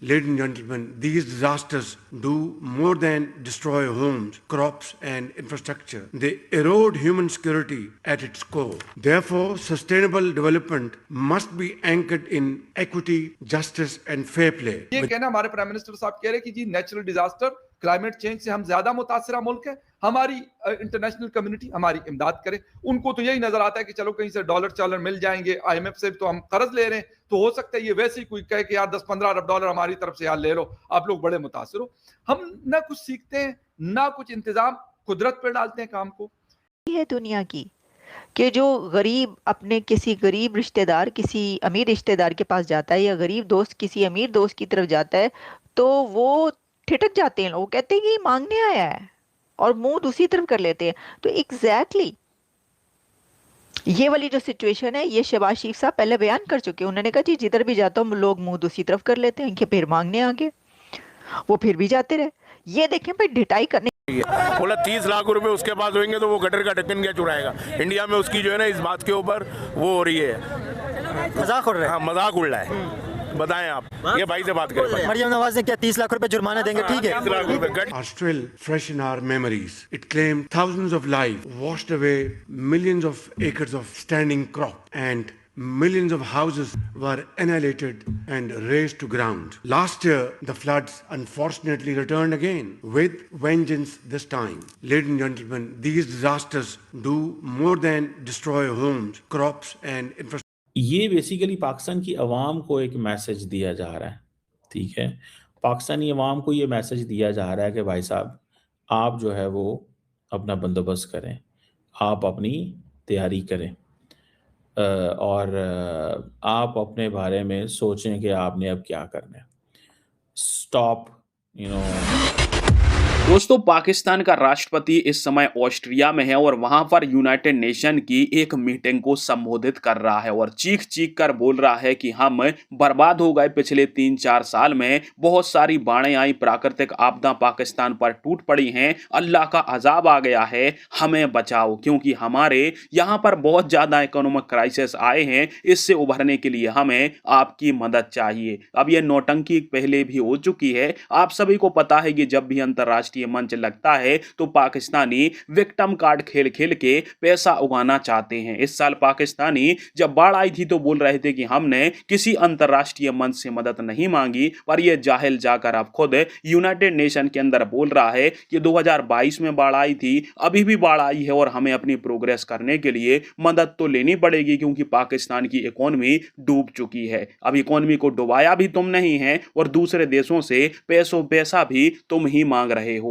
Ladies and gentlemen, these disasters do more than destroy homes, crops, and infrastructure. They erode human security at its core. Therefore, sustainable development must be anchored in equity, justice, and fair play. ये कहना हमारे prime minister साहब कह रहे कि जी natural disaster, climate change से हम ज्यादा मुतासरा मुल्क है, हमारी इंटरनेशनल कम्युनिटी हमारी इमदाद करे। उनको तो यही नजर आता है कि चलो कहीं से डॉलर चालर मिल जाएंगे, आईएमएफ से तो हम कर्ज ले रहे हैं, तो हो सकता है ये वैसे ही कोई कहे कि यार 10-15 अरब डॉलर हमारी तरफ से यार ले लो, आप लोग बड़े मुतासर हो। हम ना कुछ सीखते हैं, ना कुछ इंतजाम, कुदरत पर डालते हैं काम को। है दुनिया की कि जो गरीब अपने किसी गरीब रिश्तेदार किसी अमीर रिश्तेदार के पास जाता है, या गरीब दोस्त किसी अमीर दोस्त की तरफ जाता है, तो वो ठिठक जाते हैं, लोग कहते हैं कि मांगने आया है, और मुंह दूसरी तरफ कर लेते हैं। तो एग्जैक्टली ये वाली जो सिचुएशन है, ये शहबाज शरीफ साहब पहले बयान कर चुके हैं। उन्होंने कहा जी जिधर भी जाता हूँ लोग मुंह दूसरी तरफ कर लेते हैं, कि फिर मांगने आगे, वो फिर भी जाते रहे। ये देखें भाई, ढिठाई करने बोला 30 लाख रुपए उसके पास होंगे तो वो गटर का ढक्कन क्या चुराएगा। इंडिया में उसकी जो है ना इस बात के ऊपर वो हो रही है, मजाक उड़ रहा है। हाँ मजाक उड़ रहा है। बताएं आप, ये भाई से बात करें। मरियम नवाज ने क्या 30 लाख रुपए जुर्माना देंगे? ठीक है, 30 लाख रुपए Are still fresh in our memories. It claimed thousands of lives, washed away millions of acres of standing crop, and millions of houses were annihilated and razed to ground. Last year, the floods unfortunately returned again with vengeance this time. Ladies and gentlemen, these disasters do more than destroy homes, crops, and infrastructure. ये basically Pakistan की अवाम को एक message दिया जा रहा है, ठीक है। पाकिस्तानी अवाम को ये मैसेज दिया जा रहा है कि भाई साहब आप जो है वो अपना बंदोबस्त करें, आप अपनी तैयारी करें, और आप अपने बारे में सोचें कि आपने अब क्या करना है। स्टॉप दोस्तों, पाकिस्तान का राष्ट्रपति इस समय ऑस्ट्रिया में है और वहां पर यूनाइटेड नेशन की एक मीटिंग को संबोधित कर रहा है और चीख चीख कर बोल रहा है कि हम बर्बाद हो गए। पिछले 3-4 साल में बहुत सारी बाढ़ें आई, प्राकृतिक आपदा पाकिस्तान पर टूट पड़ी हैं, अल्लाह का अजाब आ गया है, हमें बचाओ, क्योंकि हमारे यहाँ पर बहुत ज्यादा इकोनॉमिक क्राइसिस आए हैं। इससे उभरने के लिए हमें आपकी मदद चाहिए। अब ये नौटंकी पहले भी हो चुकी है। आप सभी को पता है कि जब भी अंतर्राष्ट्रीय मंच लगता है तो पाकिस्तानी विक्टिम कार्ड खेल खेल के पैसा उगाना चाहते हैं। इस साल पाकिस्तानी जब बाढ़ आई थी तो बोल रहे थे कि हमने किसी अंतर्राष्ट्रीय मंच से मदद नहीं मांगी, पर यह जाहिल जाकर अब खुद यूनाइटेड नेशन के अंदर बोल रहा है कि 2022 में बाढ़ आई थी, अभी भी बाढ़ आई है और हमें अपनी प्रोग्रेस करने के लिए मदद तो लेनी पड़ेगी, क्योंकि पाकिस्तान की इकोनॉमी डूब चुकी है। अब इकोनॉमी को डुबाया भी तुम नहीं है और दूसरे देशों से पैसा भी तुम ही मांग रहे हो।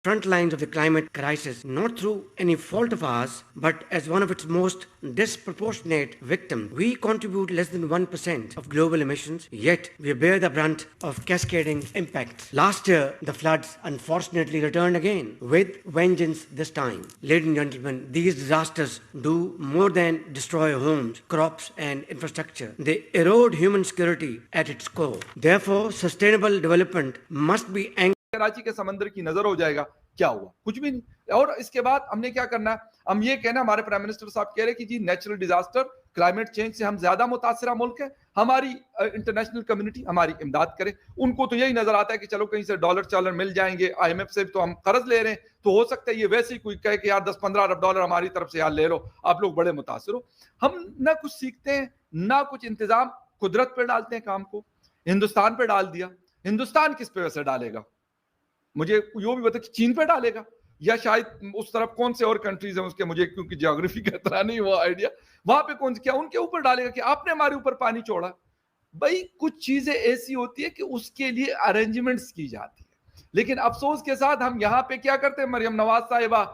Front lines of the climate crisis, not through any fault of ours, but as one of its most disproportionate victims. We contribute less than 1% of global emissions, yet we bear the brunt of cascading impacts. Last year, the floods unfortunately returned again, with vengeance this time. Ladies and gentlemen, these disasters do more than destroy homes, crops, and infrastructure. They erode human security at its core. Therefore, sustainable development must be anchored. Karachi के समंदर की नजर हो जाएगा, क्या हुआ? कुछ भी नहीं। और इसके बाद हमने क्या करना है? हम ये कहना, हमारे प्राइम मिनिस्टर साहब कह रहे कि जी नेचुरल डिजास्टर, क्लाइमेट चेंज से हम ज्यादा मुतासरा मुल्क है, हमारी इंटरनेशनल कम्युनिटी हमारी इमदाद करे। उनको तो यही नजर आता है कि चलो कहीं से डॉलर चालर मिल जाएंगे, आईएमएफ से तो हम कर्ज ले रहे हैं, तो हो सकता है ये वैसे ही कोई कहे कि यार 10-15 अरब डॉलर हमारी तरफ से यार ले लो, आप लोग बड़े मुतासर हो। हम ना कुछ सीखते हैं, ना कुछ इंतजाम, कुदरत पर डालते हैं काम को। हिंदुस्तान पे डाल दिया, हिंदुस्तान किस पे वैसे डालेगा? मुझे यो भी बता कि चीन पे डालेगा या शायद उस तरफ कौन से और कंट्रीज हैं उसके, मुझे क्योंकि ज्योग्राफी का इतना नहीं वो आइडिया, वहां पे कौन क्या उनके ऊपर डालेगा कि आपने हमारे ऊपर पानी छोड़ा। भाई कुछ चीजें ऐसी होती है कि उसके लिए अरेंजमेंट्स की जाती है, लेकिन अफसोस के साथ हम यहाँ पे क्या करते हैं? मरियम नवाज साहिबा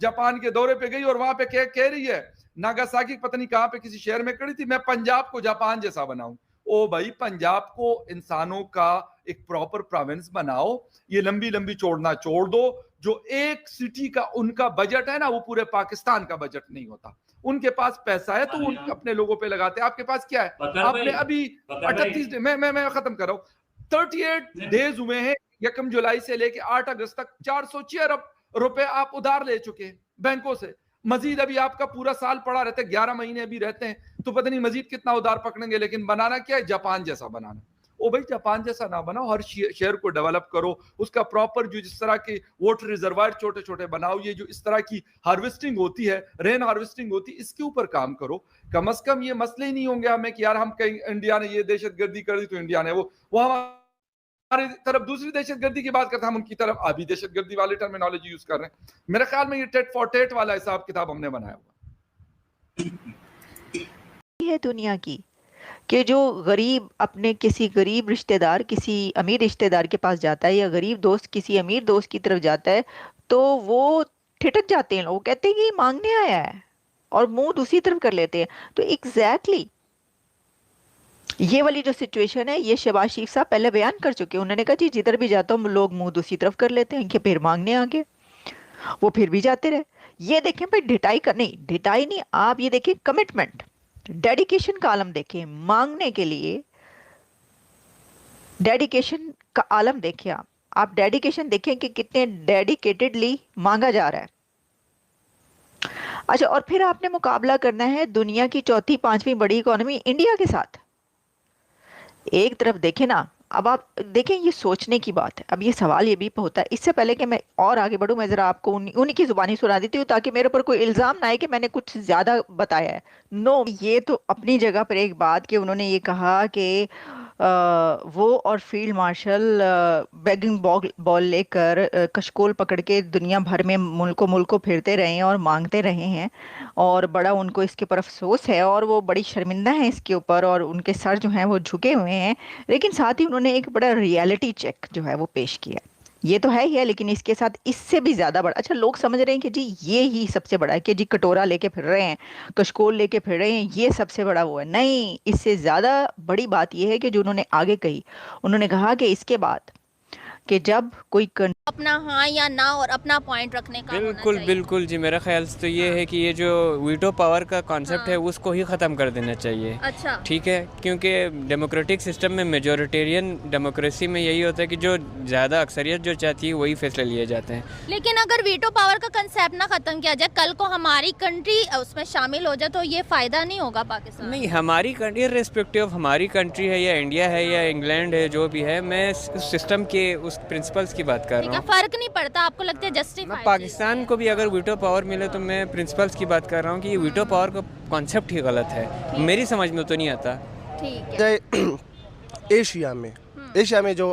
जापान के दौरे पे गई और वहां पे कह रही है नागासाकी पता नहीं कहां पे किसी शहर में खड़ी थी, मैं पंजाब को जापान जैसा बनाऊं। ओ भाई, पंजाब को इंसानों का एक प्रॉपर प्रोविंस बनाओ, ये लंबी लंबी छोड़ना छोड़ दो। जो एक सिटी का उनका बजट है ना, वो पूरे पाकिस्तान का बजट नहीं होता। उनके पास पैसा है तो वो अपने लोगों पे लगाते हैं। आपके पास क्या है? आपने अभी 38 मैं खत्म कर रहा हूं, 38 डेज हुए हैं 1 जुलाई से लेके 8 अगस्त तक, 406 अरब रुपए आप उधार ले चुके हैं बैंकों से। मजीद अभी आपका पूरा साल पड़ा रहता है, 11 महीने अभी रहते हैं, तो पता नहीं मजीद कितना उधार पकड़ेंगे। लेकिन बनाना क्या है? जापान जैसा बनाना। ओ भाई जापान जैसा ना बनाओ, हर शहर को डेवलप करो, उसका प्रॉपर जो जिस तरह के वाटर रिजर्वायर छोटे छोटे बनाओ, ये जो इस तरह की हार्वेस्टिंग होती है, रेन हार्वेस्टिंग होती है, इसके ऊपर काम करो। कम से कम ये मसले ही नहीं होंगे हमें कि यार हम कहीं इंडिया ने ये दहशतगर्दी कर दी तो इंडिया ने वो हमारी तरफ दूसरी दहशतगर्दी की बात करते हैं, हम उनकी तरफ अभी दहशतगर्दी वाले टर्मिनोलॉजी यूज कर रहे हैं। मेरे ख्याल में ये टेट फॉर टेट वाला हिसाब किताब हमने बनाया हुआ है दुनिया की कि जो गरीब अपने किसी गरीब रिश्तेदार किसी अमीर रिश्तेदार के पास जाता है या गरीब दोस्त किसी अमीर दोस्त की तरफ जाता है तो वो ठिठक जाते हैं, लोग कहते हैं कि ये मांगने आया है और मुंह दूसरी तरफ कर लेते हैं। तो एग्जैक्टली ये वाली जो सिचुएशन है ये शहबाज शरीफ साहब पहले बयान कर चुके हैं। उन्होंने कहा जी जिधर भी जाता हूँ लोग मुंह दूसरी तरफ कर लेते हैं कि फिर मांगने आ गए, वो फिर भी जाते रहे। ये देखें भाई ढिठाई का नहीं, ढिठाई नहीं, आप ये देखें कमिटमेंट डेडिकेशन का आलम देखें, मांगने के लिए डेडिकेशन का आलम देखें। आप डेडिकेशन देखें कि कितने डेडिकेटेडली मांगा जा रहा है। अच्छा, और फिर आपने मुकाबला करना है दुनिया की चौथी पांचवी बड़ी इकोनॉमी इंडिया के साथ। एक तरफ देखें ना, अब आप देखें ये सोचने की बात है। अब ये सवाल ये भी होता है, इससे पहले कि मैं और आगे बढ़ूं मैं जरा आपको उन्हीं की जुबानी सुना देती हूँ ताकि मेरे ऊपर कोई इल्जाम ना आए कि मैंने कुछ ज्यादा बताया है। नो, ये तो अपनी जगह पर एक बात कि उन्होंने ये कहा कि वो और फील्ड मार्शल बैगिंग बॉल लेकर कशकोल पकड़ के दुनिया भर में मुल्कों फिरते रहे हैं और मांगते रहे हैं और बड़ा उनको इसके ऊपर अफसोस है और वो बड़ी शर्मिंदा हैं इसके ऊपर और उनके सर जो हैं वो झुके हुए हैं। लेकिन साथ ही उन्होंने एक बड़ा रियलिटी चेक जो है वो पेश किया। ये तो है ही है, लेकिन इसके साथ इससे भी ज्यादा बड़ा, अच्छा लोग समझ रहे हैं कि जी ये ही सबसे बड़ा है कि जी कटोरा लेके फिर रहे हैं, कशकोल लेके फिर रहे हैं, ये सबसे बड़ा वो है। नहीं, इससे ज्यादा बड़ी बात ये है कि जो उन्होंने आगे कही, उन्होंने कहा कि इसके बाद कि जब कोई अपना हाँ या ना और अपना पॉइंट रखने का बिल्कुल जी, मेरा ख्याल से तो ये है कि ये जो वीटो पावर का कॉन्सेप्ट है उसको ही ख़त्म कर देना चाहिए। अच्छा, ठीक है, क्योंकि डेमोक्रेटिक सिस्टम में मेजॉरिटेरियन डेमोक्रेसी में यही होता है कि जो ज़्यादा अक्सरियत जो चाहती है वही फैसले लिए जाते हैं। लेकिन अगर वीटो पावर का कंसेप्ट ना ख़त्म किया जाए, कल को हमारी कंट्री उसमें शामिल हो जाए तो ये फ़ायदा नहीं होगा पाकिस्तान? नहीं, हमारी कंट्री इर्रेस्पेक्टिव ऑफ हमारी कंट्री है या इंडिया है या इंग्लैंड है, जो भी है, मैं उस सिस्टम के उस प्रिंसिपल्स की बात कर रहा हूँ। फर्क नहीं पड़ता आपको लगता है जस्टिफाइड? पाकिस्तान को भी अगर वीटो पावर मिले तो मैं प्रिंसिपल्स की बात कर रहा हूँ कि ये वीटो पावर का कॉन्सेप्ट ही गलत है, मेरी समझ में तो नहीं आता। ठीक है। एशिया में जो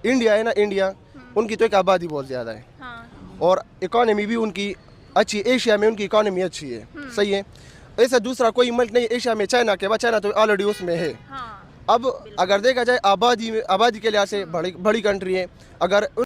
इंडिया है ना, इंडिया उनकी तो एक आबादी बहुत ज़्यादा है। हाँ। और इकोनॉमी भी उनकी अच्छी, एशिया में उनकी इकोनॉमी अच्छी है। सही है, ऐसा दूसरा कोई मुल्क नहीं एशिया में, चाइना के बाद, चाइना तो ऑलरेडी उसमें है। हाँ। अब अगर देखा जाए आबादी के लिहाज से बड़ी कंट्री है, अगर